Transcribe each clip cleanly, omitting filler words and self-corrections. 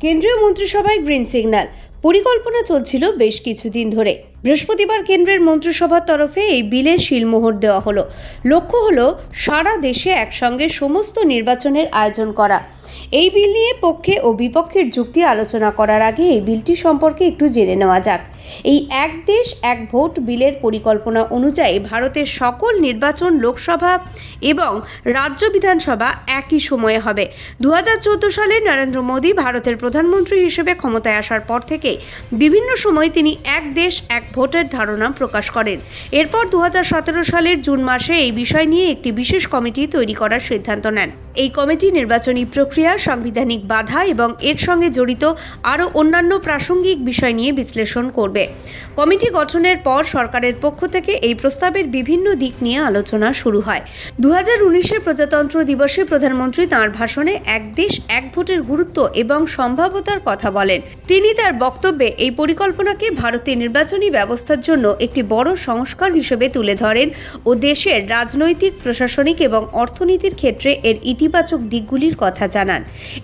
কেন্দ্রীয় মন্ত্রিসভায় green signal পরিকল্পনা চলছিল বেশ কিছুদিন ধরে। বৃহস্পতিবার কেন্দ্রের মন্ত্রিসভার তরফে এই বিলে শিলমোহর দেওয়া হলো। লক্ষ্য হলো সারা দেশে একসঙ্গে সমস্ত নির্বাচনের আয়োজন করা। এই বিল নিয়ে পক্ষে ও বিপক্ষের যুক্তি আলোচনা করার আগে এই বিলটি সম্পর্কে একটু জেনে নেওয়া যাক। এই এক দেশ এক ভোট বিলের পরিকল্পনা অনুযায়ী ভারতের সকল নির্বাচন লোকসভা এবং রাজ্য বিধানসভা একই সময়ে হবে। 2014 সালে নরেন্দ্র মোদী ভারতের প্রধানমন্ত্রী হিসেবে ক্ষমতায় আসার পর থেকে বিভিন্ন সময় তিনি এক দেশ এক ভোটের ধারণা প্রকাশ করেন। এরপর 2017 সালের জুন মাসে এই বিষয় নিয়ে একটি বিশেষ কমিটি তৈরি করার সিদ্ধান্ত নেন। এই কমিটি নির্বাচনী প্রক্রিয়া, সাংবিধানিক বাধা এবং এর সঙ্গে জড়িত আরও অন্যান্য প্রাসঙ্গিক বিষয় নিয়ে বিশ্লেষণ করবে। কমিটি গঠনের পর সরকারের পক্ষ থেকে এই প্রস্তাবের বিভিন্ন দিক নিয়ে আলোচনা শুরু হয়। 2019 প্রজাতন্ত্র দিবসে প্রধানমন্ত্রী তাঁর ভাষণে এক দেশ এক ভোটের গুরুত্ব এবং সম্ভাব্যতার কথা বলেন। তিনি তার বক্তব্যে এই পরিকল্পনাকে ভারতের নির্বাচনী ব্যবস্থার জন্য একটি বড় সংস্কার হিসেবে তুলে ধরেন ও দেশের রাজনৈতিক, প্রশাসনিক এবং অর্থনীতির ক্ষেত্রে এর ইতিবাচক দিকগুলির কথা জানান।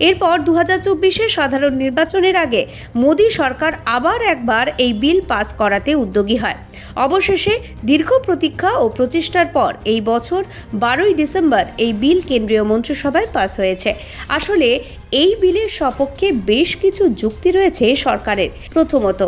এরপর 2024 সাধারণ নির্বাচনের আগে মোদী সরকার আবার একবার এই বিল পাস করাতে উদ্যোগী হয়। অবশেষে দীর্ঘ প্রতীক্ষা ও প্রচেষ্টার পর এই বছর 12 ডিসেম্বর এই বিল কেন্দ্রীয় মন্ত্রিসভায় পাস হয়েছে। আসলে এই বিলের সপক্ষে বেশ কিছু যুক্তি রয়েছে সরকারের। প্রথমত,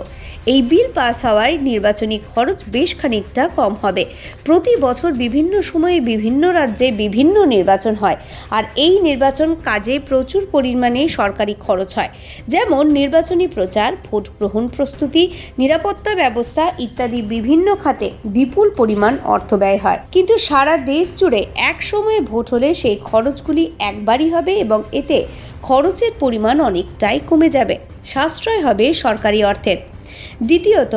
এই বিল পাস হওয়ায় নির্বাচনী খরচ বেশ খানিকটা কম হবে। প্রতি বছর বিভিন্ন সময়ে বিভিন্ন রাজ্যে বিভিন্ন নির্বাচন হয়, আর এই নির্বাচন কাজে প্রচুর পরিমাণে সরকারি খরচ হয়, যেমন নির্বাচনী প্রচার, ভোট গ্রহণ প্রস্তুতি, নিরাপত্তা ব্যবস্থা ইত্যাদি বিভিন্ন খাতে বিপুল পরিমাণ অর্থ ব্যয় হয়। কিন্তু সারা দেশ জুড়ে এক সময়ে ভোট হলে সেই খরচগুলি একবারই হবে এবং এতে খরচের পরিমাণ অনেকটাই কমে যাবে, সাশ্রয় হবে সরকারি অর্থের। দ্বিতীয়ত,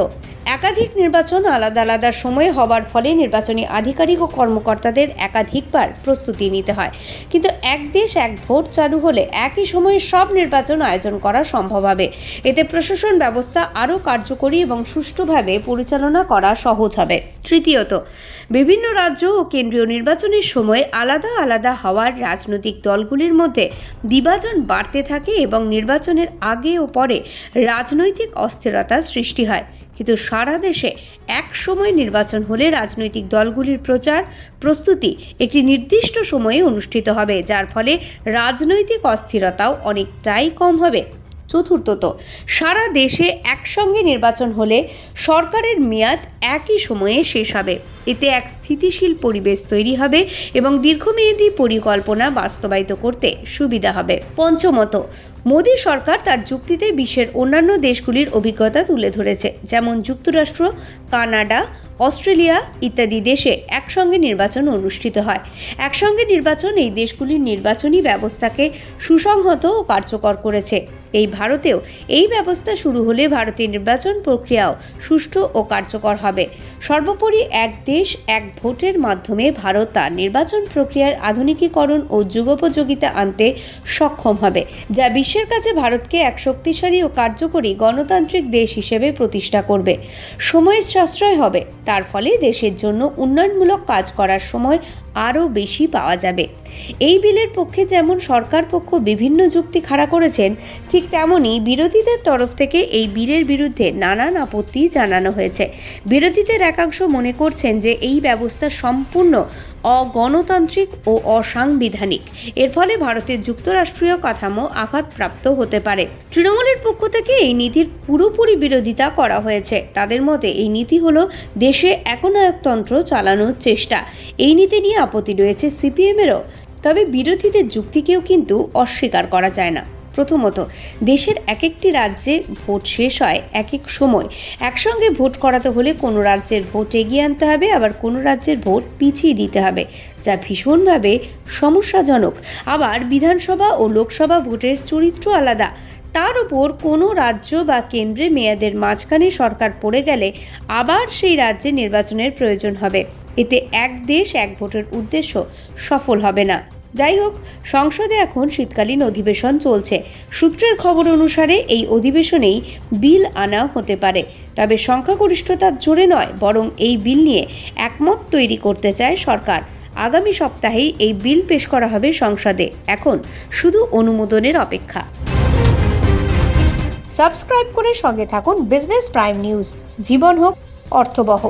একাধিক নির্বাচন আলাদা আলাদা সময়ে হবার ফলে নির্বাচনী আধিকারিক ও কর্মকর্তাদের একাধিকবার প্রস্তুতি নিতে হয়। কিন্তু এক দেশ এক ভোট চালু হলে একই সময়ে সব নির্বাচন আয়োজন করা সম্ভব হবে। এতে প্রশাসন ব্যবস্থা আরও কার্যকরী এবং সুষ্ঠুভাবে পরিচালনা করা সহজ হবে। তৃতীয়ত, বিভিন্ন রাজ্য ও কেন্দ্রীয় নির্বাচনের সময় আলাদা আলাদা হওয়ার রাজনৈতিক দলগুলির মধ্যে বিভাজন বাড়তে থাকে এবং নির্বাচনের আগে ও পরে রাজনৈতিক অস্থিরতা সৃষ্টি হয়। কিন্তু সারা দেশে এক সময় নির্বাচন হলে রাজনৈতিক দলগুলির প্রচার প্রস্তুতি একটি নির্দিষ্ট সময়ে অনুষ্ঠিত হবে, যার ফলে রাজনৈতিক অস্থিরতাও অনেকটাই কম হবে। চতুর্থত, সারা দেশে একসঙ্গে নির্বাচন হলে সরকারের মেয়াদ একই সময়ে শেষ হবে। এতে এক স্থিতিশীল পরিবেশ তৈরি হবে এবং দীর্ঘমেয়াদী পরিকল্পনা বাস্তবায়িত করতে সুবিধা হবে। পঞ্চমত, মোদী সরকার তার যুক্তিতে বিশ্বের অন্যান্য দেশগুলির অভিজ্ঞতা তুলে ধরেছে, যেমন যুক্তরাষ্ট্র, কানাডা, অস্ট্রেলিয়া ইত্যাদি দেশে একসঙ্গে নির্বাচন অনুষ্ঠিত হয়। একসঙ্গে নির্বাচন এই দেশগুলির নির্বাচনী ব্যবস্থাকে সুসংহত ও কার্যকর করেছে। এই ভারতেও এই ব্যবস্থা শুরু হলে ভারতের নির্বাচন প্রক্রিয়াও সুষ্ঠু ও কার্যকর হবে। সর্বোপরি এক দেশ এক ভোটের মাধ্যমে ভারত তার নির্বাচন প্রক্রিয়ার আধুনিকীকরণ ও যুগোপযোগিতা আনতে সক্ষম হবে, যা বিশ্বের কাছে ভারতকে এক শক্তিশালী ও কার্যকরী গণতান্ত্রিক দেশ হিসেবে প্রতিষ্ঠা করবে। সময়ের সাশ্রয় হবে, তার ফলে দেশের জন্য উন্নয়নমূলক কাজ করার সময় আরও বেশি পাওয়া যাবে। এই বিলের পক্ষে যেমন সরকার পক্ষ বিভিন্ন যুক্তি খাড়া করেছেন, ঠিক তেমনই বিরোধীদের তরফ থেকে এই বিলের বিরুদ্ধে নানান আপত্তি জানানো হয়েছে। বিরোধীদের একাংশ মনে করছেন যে এই ব্যবস্থা সম্পূর্ণ অগণতান্ত্রিক ও অসাংবিধানিক। এর ফলে ভারতের যুক্তরাষ্ট্রীয় কাঠামো আঘাতপ্রাপ্ত হতে পারে। তৃণমূলের পক্ষ থেকে এই নীতির পুরোপুরি বিরোধিতা করা হয়েছে। তাদের মতে এই নীতি হলো দেশে একনায়কতন্ত্র চালানোর চেষ্টা। এই নীতি নিয়ে আপত্তি রয়েছে সিপিএমেরও, তবে বিরোধীদের যুক্তিকেও কিন্তু অস্বীকার করা যায় না। প্রথমত, দেশের এক একটি রাজ্যে ভোট শেষ হয় এক এক সময়। একসঙ্গে ভোট করাতে হলে কোনো রাজ্যের ভোট এগিয়ে আনতে হবে, আবার কোনো রাজ্যের ভোট পিছিয়ে দিতে হবে, যা ভীষণভাবে সমস্যাজনক। আবার বিধানসভা ও লোকসভা ভোটের চরিত্র আলাদা। তার উপর কোনো রাজ্য বা কেন্দ্রে মেয়াদের মাঝখানে সরকার পড়ে গেলে আবার সেই রাজ্যে নির্বাচনের প্রয়োজন হবে। এতে এক দেশ এক ভোটের উদ্দেশ্য সফল হবে না। যাই হোক, সংসদে এখন শীতকালীন অধিবেশন চলছে। সূত্রের খবর অনুসারে এই অধিবেশনেই বিল আনা হতে পারে। তবে সংখ্যাগরিষ্ঠতার জোরে নয়, বরং এই বিল নিয়ে একমত তৈরি করতে চায় সরকার। আগামী সপ্তাহেই এই বিল পেশ করা হবে সংসদে। এখন শুধু অনুমোদনের অপেক্ষা। সাবস্ক্রাইব করে সঙ্গে থাকুন বিজনেস প্রাইম নিউজ। জীবন হোক অর্থবহ।